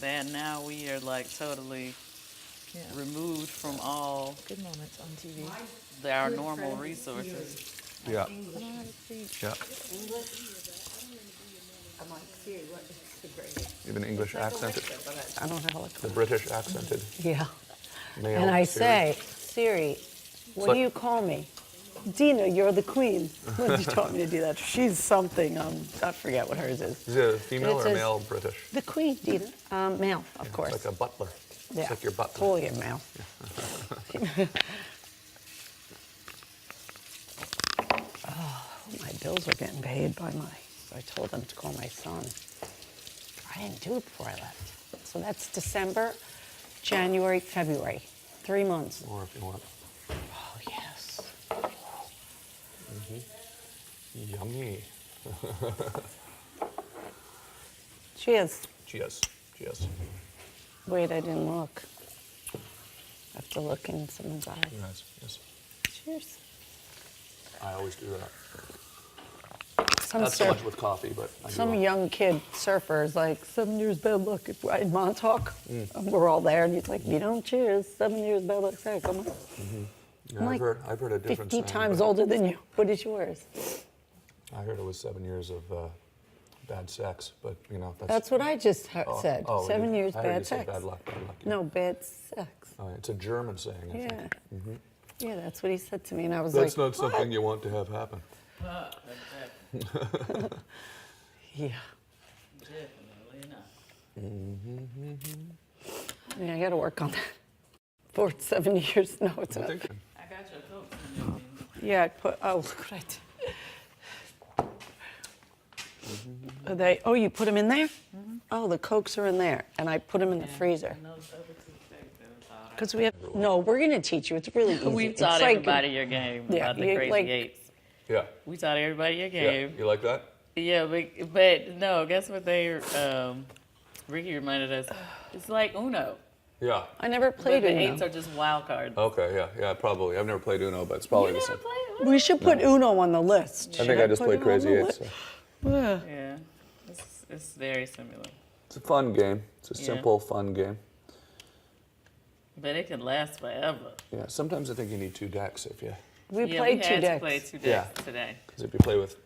that now we are like totally removed from all Good moments on TV. our normal resources. Yeah. Yeah. I'm like, Siri, what is the greatest? Even English accented. I don't have a The British accented. Yeah. Male And I Siri. say, Siri, what like- do you call me? Dina, you're the queen. When you taught me to do that, she's something. I forget what hers is. Is it a female It or says- male British? The queen, Dina. Male, of course. It's like a butler. Yeah. It's like your butler. Totally a male. Oh, my bills are getting paid by I told them to call my son. I didn't do it before I left. So that's December, January, February. 3 months. More if you want. Oh, yes. Yummy. Cheers. Cheers. Cheers. Wait, I didn't look. I have to look in someone's eyes. Yes. Yes. Cheers. I always do that. Some Not so much with coffee, but I do Some that. young kid surfer is like, 7 years bad luck in Montauk. And we're all there, and he's like, you don't cheers, 7 years bad luck sex. I'm like, Yeah, I'm like I've heard a different 50 saying, times but older than you. What is yours? I heard it was 7 years of bad sex, but you know That's what I just Oh, said. oh, 7 you- years I heard you bad say sex. bad luck. Bad luck. Yeah. No, bad sex. Oh, it's a German saying. I Yeah. think. Yeah, that's what he said to me, and I was That's like, not something you want to have happen. yeah. Definitely not. Yeah, I got to work on that. For 7 years. No, it's I not. think I got your coat. Yeah, I put. Oh, look what I did. Are they? Oh, you put them in there? Oh, the Cokes are in there, and I put them in the freezer. And those other two things, that's all. Because we have. No, we're gonna teach you. It's really easy. We've It's taught like- everybody your game Yeah, about the you- crazy like- eights. Yeah. We taught everybody your Yeah. game. You like that? Yeah, but no, guess what Ricky reminded us? It's like Uno. Yeah. I never But played the Uno. eights are just wild cards. Okay. Yeah. Yeah. Probably. I've never played Uno, but it's probably You the never same. played? We should put Uno on the list. I think I just put played it on Crazy the Eights. list? So. Yeah. Yeah, it's very similar. It's a fun game. It's a Yeah. simple, fun game. But it can last forever. Yeah. Sometimes I think you need two decks if you, We Yeah, played we two had to decks. play two decks Yeah. today. because if you play with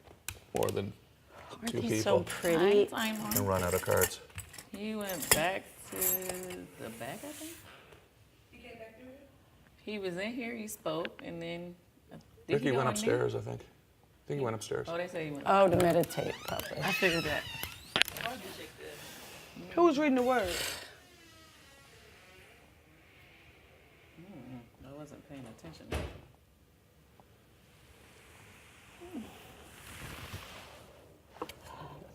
more than Aren't two they so people, pretty? you can run out of cards. He went back to the back, I think. He came back to it? He was in here, he spoke, and then. Did Ricky he go went in there? upstairs, I think. I think he went upstairs. Oh, they say he went. Oh, to meditate, probably. I figured that. Who's reading the word? I wasn't paying attention.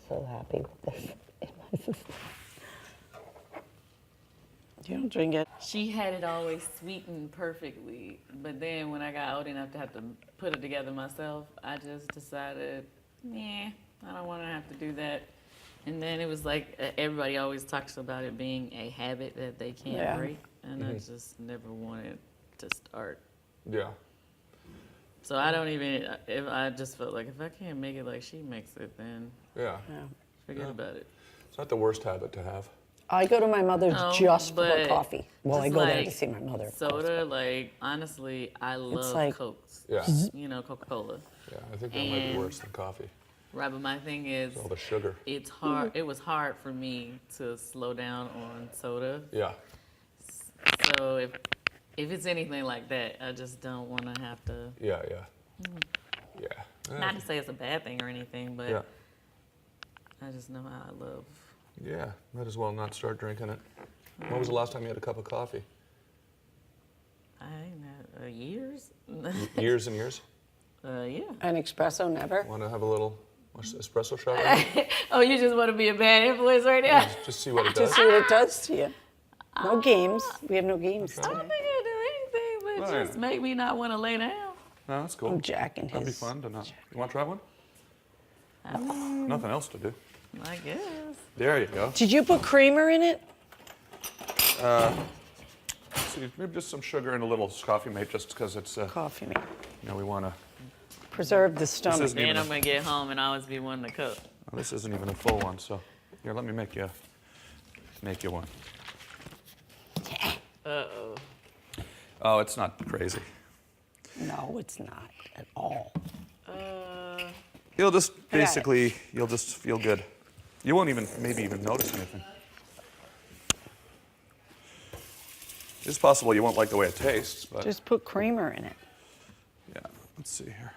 So happy with this in my system. You don't drink it. She had it always sweetened perfectly, but then when I got old enough to have to put it together myself, I just decided, nah, I don't want to have to do that. And then it was like everybody always talks about it being a habit that they can't Yeah. break, and I just never wanted to start. Yeah. So I don't even. If I just felt like if I can't make it like she makes it, then Yeah. Yeah. forget about it. It's not the worst habit to have. I go to my mother's No, just for but coffee. Well, I just go there like to see my mother. of course, Soda, like honestly, I love like- Cokes. Yeah. You know, Coca-Cola. Yeah. I think that might be And- worse than coffee. Right, but my thing is, All the sugar. it's hard. It was hard for me to slow down on soda. Yeah. So if it's anything like that, I just don't want to have to. Yeah. Yeah. Yeah. Not to say it's a bad thing or anything, but Yeah. I just know how I love. Yeah. Might as well not start drinking it. When was the last time you had a cup of coffee? I ain't had years. Years and years. Yeah. An espresso, never. Want to have a little espresso shot? Right now? Oh, you just want to be a bad influence right now? Just see what it To does. see what it does to you. No games. We have no games I don't today. think it'll do anything but Right. just make me not want to lay down. No, that's cool. I'm jacking That'd be his. fun to not. You want to try one? I mean, Nothing else to do. I guess. There you go. Did you put creamer in it? See, maybe just some sugar and a little coffee mate, just because it's. Coffee, mate. We want to. Preserve the stomach. isn't Then even I'm gonna get home and always be wanting to cook. Well, this isn't even a full one, so here, let me make you. make you one. Uh-oh. Oh, it's not crazy. No, it's not at all. You'll just got it. basically, you'll just feel good. You won't even, maybe even notice anything. It's possible you won't like the way it tastes, but Just put creamer in it. yeah, let's see here.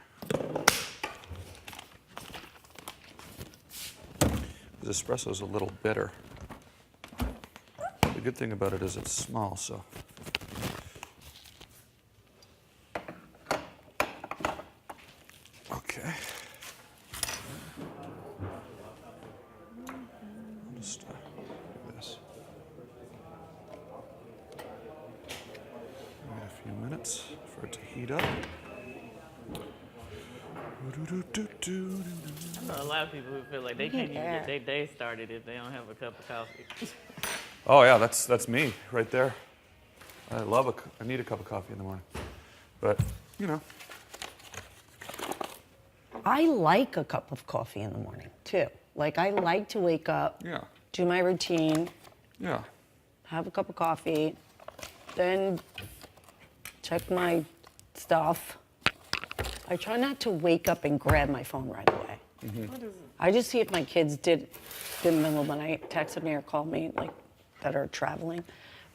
This espresso's a little bitter. The good thing about it is it's small, so. Okay. I'll just do this. Give it a few minutes for it to heat up. I know a lot of people who feel like they can't even get their day started if they don't have a cup of coffee. Oh yeah, that's me right there. I need a cup of coffee in the morning, but you know. I like a cup of coffee in the morning too. Like I like to wake up, Yeah. do my routine, Yeah. have a cup of coffee, then check my stuff. I try not to wake up and grab my phone right away. What is it? I just see if my kids did in the middle of the night texted me or called me, like that are traveling.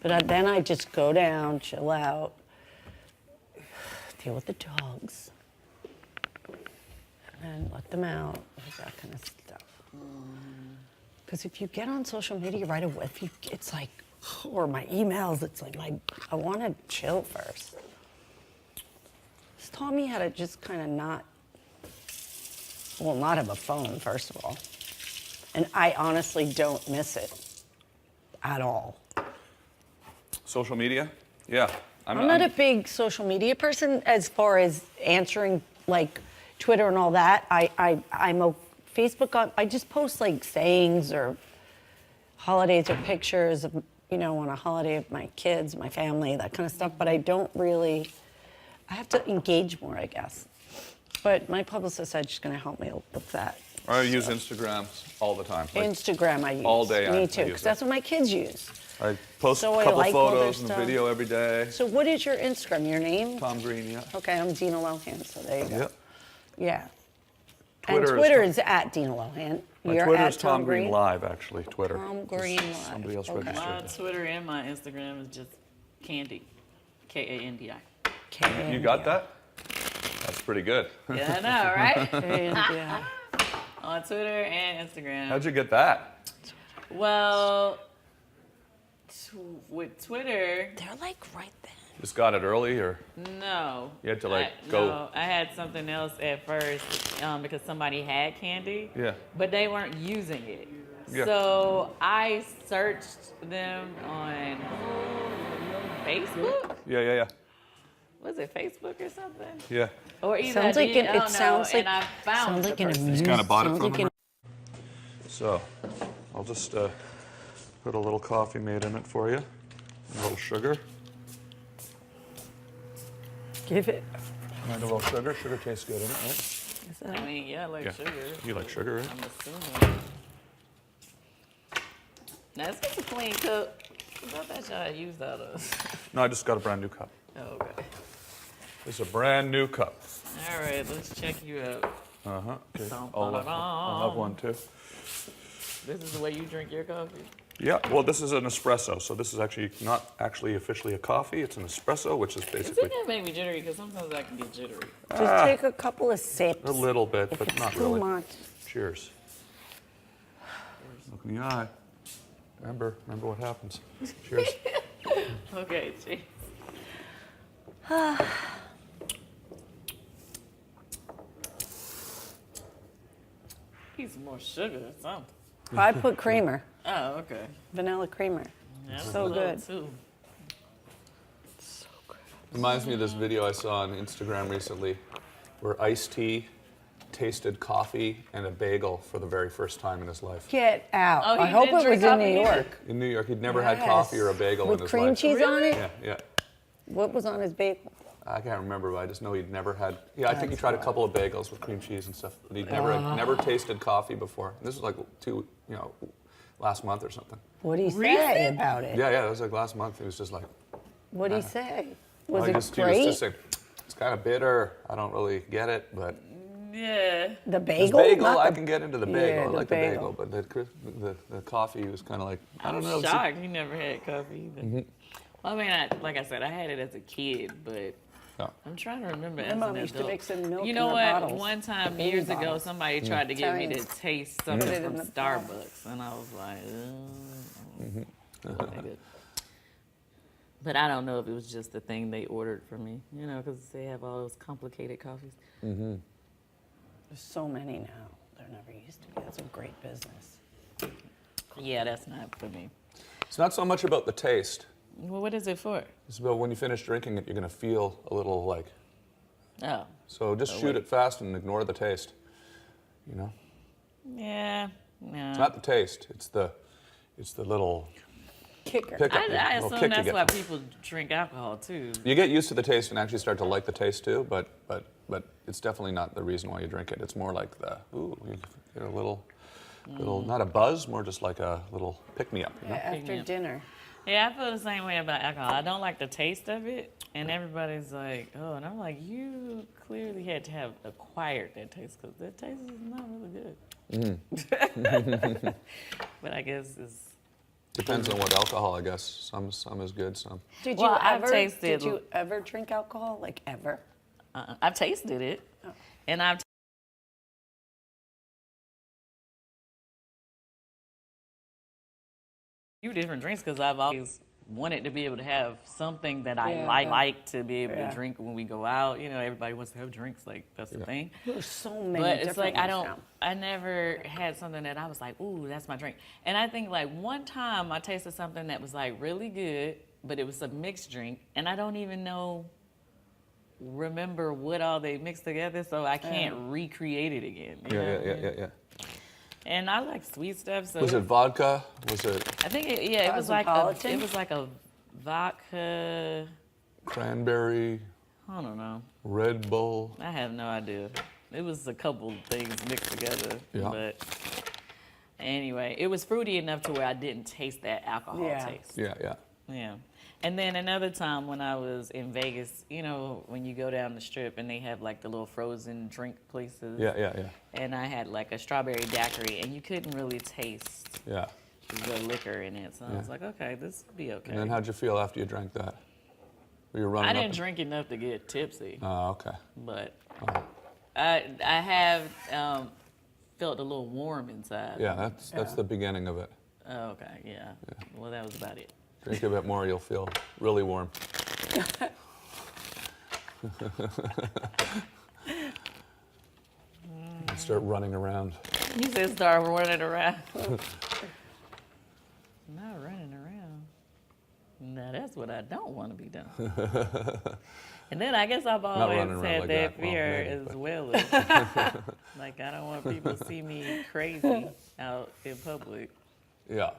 But then I just go down, chill out, deal with the dogs, and let them out, like that kind of stuff. Because if you get on social media right away, it's like, or my emails, it's like I want to chill first. It's taught me how to just kind of not have a phone, first of all. And I honestly don't miss it at all. Social media? Yeah. I'm not a big social media person as far as answering like Twitter and all that. I'm a Facebook, I just post like sayings or holidays or pictures of, on a holiday of my kids, my family, that kind of stuff. But I don't really, I have to engage more, I guess. But my publicist said she's going to help me with that. I use Instagram all the time. Like, Instagram I use. all day I Me use too, it. because that's what my kids use. I post So a I couple like all their photos and a stuff. video every day. So what is your Instagram? Your name? Tom Green, yeah. Okay, I'm Dina Lohan, so there you go. Yep. Yeah. Twitter is and Twitter Tom- is at Dina Lohan. My You're Twitter at is Tom Green Live, actually. Twitter. Tom Green Live. Somebody else Okay. registered. My that. Twitter and my Instagram is just Candy. K-A-N-D-I. K-A-N-D-I. You got that? That's pretty good. Yeah, I know, right? K-A-N-D-I. On Twitter and Instagram. How'd you get that? Well, with Twitter, They're like right there. Just got it early, or no. You had to, like, go- No, I had something else at first because somebody had Candy. Yeah. But they weren't using it. Yeah. So I searched them on Facebook. Yeah. Was it Facebook or something? Yeah. Or either Sounds I like did, an, I it don't sounds know, like and I found sounds the like an person. amusement. kinda bought it sounds from like him? So, I'll just put a little coffee made in it for you. A little sugar. Give it. Mind a little sugar? Sugar tastes good, isn't it? Right? Is that- I mean, yeah, I like Yeah. sugar. You like sugar, right? I'm assuming. Now, is this a clean cup? 'Cause I thought y'all used that. No, I just got a brand new cup. Oh, okay. This is a brand new cup. All right, let's check you out. Uh-huh. Okay. Dum, I'll ba-da-dum. have one too. This is the way you drink your coffee? Yeah, well, this is an espresso, so this is actually not actually officially a coffee. It's an espresso, which is Is basically it gonna make me jittery? Because sometimes I can get jittery. Just take a couple of sips. a little bit, If but it's not too really. much. Cheers. Look in the eye. Remember what happens. Cheers. Okay, cheers. Piece more sugar or something. I put creamer, Oh, okay. vanilla creamer. Yeah, that's So a little good. Too. So good. Reminds me of this video I saw on Instagram recently where Ice-T tasted coffee and a bagel for the very first time in his life. Get out. Oh, he I hope didn't it was drink in coffee New either? York. In New York, he'd never had coffee or a bagel With in his cream life. cheese on it? Yeah. What was on his bagel? I can't remember, but I just know he'd never had. Yeah, I think he tried a couple of bagels with cream cheese and stuff, but he'd never tasted coffee before. This was like last month or something. What do you say Recent? about it? Yeah, yeah, it was like last month. He was just like, What do you say? Was well, it he was great? just saying, it's kind of bitter. I don't really get it, but Yeah. The this bagel? bagel, Not I the- can get into the Yeah, bagel. I the like the bagel. bagel, but the coffee was kind of like, I don't know. I'm it's- shocked you never had coffee either. Well, I mean, like I said, I had it as a kid, but Yeah. I'm trying to remember My as mom an used to adult. make some milk You in know the what? bottles. One time, Baby years ago, bottles. somebody tried to get me to Italians taste put it something in from the Starbucks, and I was like, ugh. But I don't know if it was just the thing they ordered for me, you know, because they have all those complicated coffees. There's so many now. There never used to be. That's a great business. Yeah, that's not for me. It's not so much about the taste. Well, what is it for? It's about when you finish drinking it, you're going to feel a little like, Oh, so just shoot it fast and ignore the taste. You know? yeah, no. It's not the taste, it's the little Kicker. pickup. I little assume kick you that's get why from it. people drink alcohol too. You get used to the taste and actually start to like the taste too, but it's definitely not the reason why you drink it. It's more like you get a little, not a buzz, more just like a little pick-me-up. You know? Yeah, after Yeah. dinner. Yeah, I feel the same way about alcohol. I don't like the taste of it, and everybody's like, "Oh," and I'm like, "You clearly had to have acquired that taste because that taste is not really good." But I guess it's. Depends on what alcohol, I guess. Some is good, some. Did Well, you I've ever? tasted- Did you ever drink alcohol? Like ever? I've tasted it, and I've. Few different drinks because I've always wanted to be able to have something that I Yeah. like to be able Yeah. to drink when we go out. You know, everybody wants to have drinks, like that's the thing. There's so many But it's different like I ones don't. now. I never had something that I was like, "Ooh, that's my drink." And I think like one time I tasted something that was like really good, but it was a mixed drink, and I don't even remember what all they mixed together, so I can't recreate it again. you know what I mean? Yeah. And I like sweet stuff, so Was it vodka? Was it I think it was like Cosmopolitan? a vodka. cranberry, I don't know. Red Bull? I have no idea. It was a couple things mixed together. Yeah. But anyway, it was fruity enough to where I didn't taste that alcohol Yeah. taste. Yeah. Yeah. And then another time when I was in Vegas, you know, when you go down the strip and they have like the little frozen drink places. Yeah. And I had like a strawberry daiquiri and you couldn't really taste Yeah. the liquor in it. So I Yeah. was like, okay, this will be okay. And then how'd you feel after you drank that? Were you running I up didn't and- drink enough to get tipsy, Oh, okay. but I have felt a little warm inside. Yeah, that's the beginning of it. Oh, okay, yeah. Well, that was about it. Drink a bit more, you'll feel really warm. And start running around. You said start running around. Not running around. Now that's what I don't want to be doing. And then I guess I've always running around had like that that. Well, fear maybe, as well. Like I don't want people to see me crazy out in public. Yeah.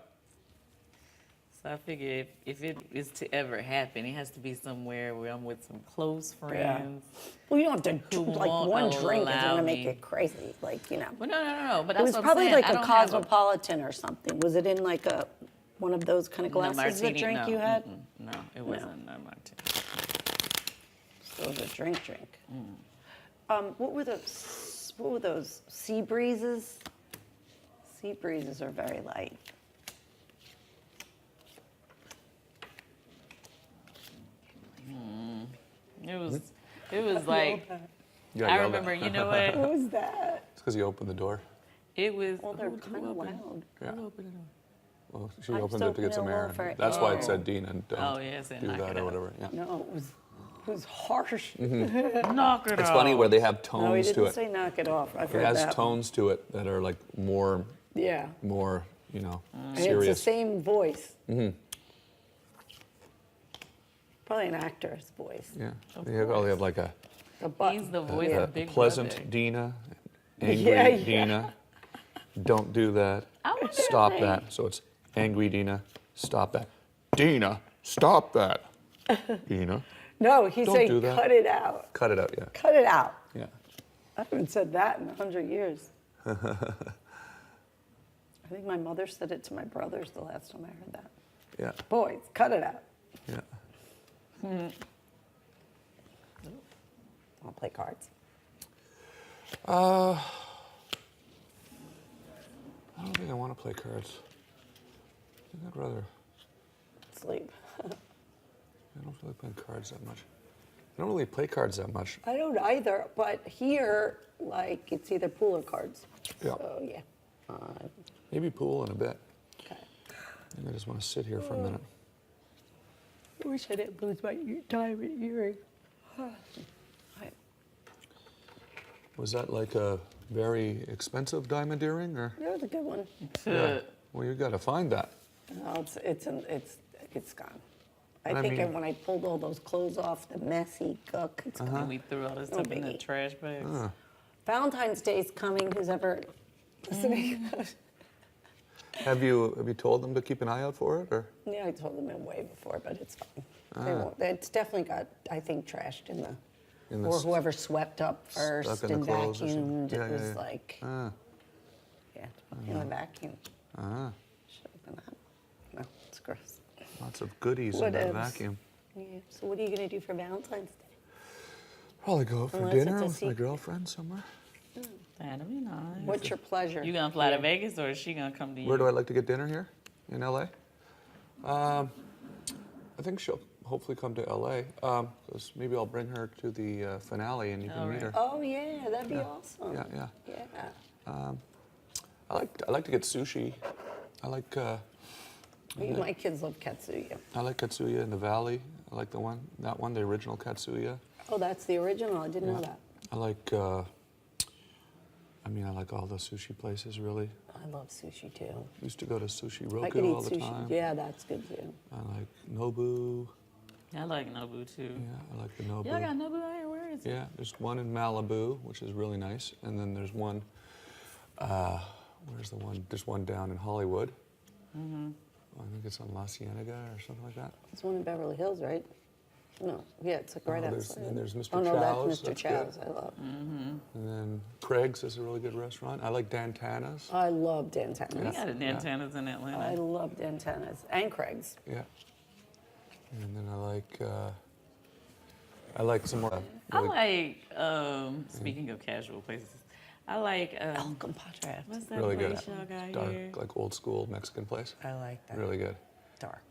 So I figure if it is to ever happen, it has to be somewhere where I'm with some close friends. Well, you don't have to Who like won't one drink is allow gonna make me. it crazy. Like Well, no. But It that's was what I'm probably saying. like I a don't have Cosmopolitan or something. Was it in like one of those kind of No, glasses? The martini, drink no, you had? No, it wasn't a martini. So it was a drink. What were those sea breezes? Sea breezes are very light. It was like You got I yelled remember. at. You know what? What was that? It's because you opened the door. It was. Well, they're who kind of opened it? loud. Yeah. Who opened it? Well, she I opened just it to get some opened it a air. little for That's why air. it said Dean and don't Oh, yeah, it said do knock that it or out. whatever. Yeah. No, it was harsh. Knock it It's off. funny where they have No, he tones to didn't it. say knock it off. I've It heard has that one. tones to it that are like more, Yeah. you know, And it's the serious. same voice. Probably an actor's voice. Yeah. They probably have like a The butt. He's the voice Yeah. of Big pleasant Brother. Dina, angry Yeah, yeah. Dina. Don't do that. I wonder if Stop they- that. So it's angry Dina. Stop that. Dina, stop that. Dina, No, he's Don't saying do that. cut it out. cut it out. Yeah. Cut it out. Yeah. I haven't said that in 100 years. I think my mother said it to my brothers the last time I heard that. Yeah, Boys, cut it out. yeah. Want to play cards? I don't think I want to play cards. I think I'd rather. Sleep. I don't feel like playing cards that much. I don't really play cards that much. I don't either, but here, like, it's either pool or cards. Yeah. So, yeah. Maybe pool in a bit. Okay. I think I just want to sit here for a minute. I wish I didn't lose my diamond earring. Was that like a very expensive diamond earring, or? That was a good one. Yeah. Well, you got to find that. No, it's gone. And I I think mean- when I pulled all those clothes off, the messy cook, it's gone. And we threw all this No stuff in the biggie. trash bags. Valentine's Day's coming. Who's ever listening? Have you told them to keep an eye out for it, or? Yeah, I told them it way before, but it's fine. They won't. It's definitely got, I think, trashed in the, In the or s- whoever swept up first Stuck in and the clothes or something. vacuumed. Yeah, It yeah, was yeah. like, Ah, yeah, in the vacuum. ah. Should have been that. No, it's gross. Lots of goodies What in that ifs? vacuum. Yeah. So what are you gonna do for Valentine's Day? Probably go out for Unless dinner it's a with my secret. girlfriend somewhere. That'd be nice. What's your pleasure? You gonna fly to Vegas or is she gonna come to you? Where do I like to get dinner here? In LA? I think she'll hopefully come to LA. Because maybe I'll bring her to the finale and you can meet Alright. her. Oh yeah, that'd be awesome. Yeah, yeah. Yeah. I like to get sushi. I like My kids love katsuya. Katsuya in the Valley. I like that one, the original Katsuya. Oh, that's the original. I didn't know that. I like. I like all the sushi places really. I love sushi too. Used to go to Sushi I could Roku eat all the sushi. time. Yeah, that's good too. I like Nobu. I like Nobu too. Yeah, I like the Nobu. Y'all got Nobu out here? Where is it? Yeah, there's one in Malibu, which is really nice, and then there's one. Where's the one? There's one down in Hollywood. I think it's on La Cienega or something like that. It's one in Beverly Hills, right? No. Yeah, it's like right outside. Then there's Mr. Oh no, Chow's. that's Mr. good. Chow's. I love. And then Craig's is a really good restaurant. I like Dantana's. I love Dan We Tana's. got a Dantana's in Atlanta. I love Dan Tana's and Craig's. Yeah. And then I like some more. I like, speaking of casual places, I like, El Compadre. what's that really good. place y'all got Dark, here? like old school Mexican place. I like that. Really good. Dark.